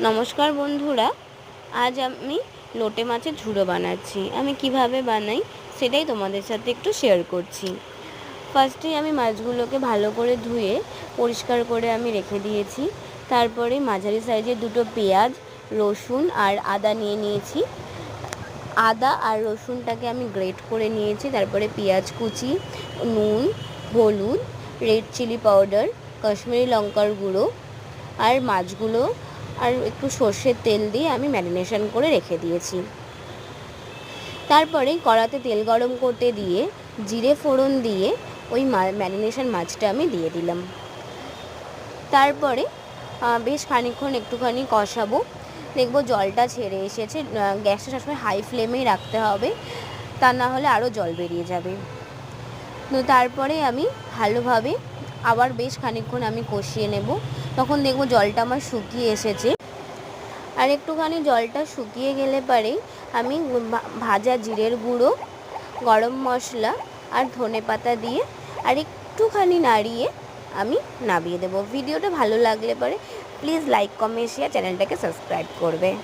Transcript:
নমস্কার বন্ধুরা, আজ আমি লোটে মাছের ঝুড়ো বানাচ্ছি। আমি কিভাবে বানাই সেটাই তোমাদের সাথে একটু শেয়ার করছি। ফার্স্টেই আমি মাছগুলোকে ভালো করে ধুয়ে পরিষ্কার করে আমি রেখে দিয়েছি। তারপরে মাঝারি সাইজের দুটো পেঁয়াজ, রসুন আর আদা নিয়ে নিয়েছি। আদা আর রসুনটাকে আমি গ্রেট করে নিয়েছি। তারপরে পেঁয়াজ কুচি, নুন, হলুদ, রেড চিলি পাউডার, কাশ্মীরি লঙ্কার গুঁড়ো আর মাছগুলো আর একটু সর্ষের তেল দিয়ে আমি ম্যারিনেশন করে রেখে দিয়েছি। তারপরে কড়াতে তেল গরম করতে দিয়ে জিরে ফোড়ন দিয়ে ওই ম্যারিনেশন মাছটা আমি দিয়ে দিলাম। তারপরে বেশ খানিকক্ষণ একটুখানি কষাবো। দেখবো জলটা ছেড়ে এসেছে। গ্যাসটা সবসময় হাই ফ্লেমেই রাখতে হবে, তা না হলে আরও জল বেরিয়ে যাবে। তো তারপরে আমি ভালোভাবে আবার বেশ খানিকক্ষণ আমি কষিয়ে নেব। তখন দেখবো জলটা আমার শুকিয়ে এসেছে। আর একটুখানি জলটা শুকিয়ে গেলে পরেই আমি ভাজা জিরের গুঁড়ো, গরম মশলা আর ধনেপাতা দিয়ে আর একটুখানি নাড়িয়ে আমি নামিয়ে দেবো। ভিডিওটা ভালো লাগলে পরে প্লিজ লাইক, কমেন্ট, শেয়ার, চ্যানেলটাকে সাবস্ক্রাইব করবে।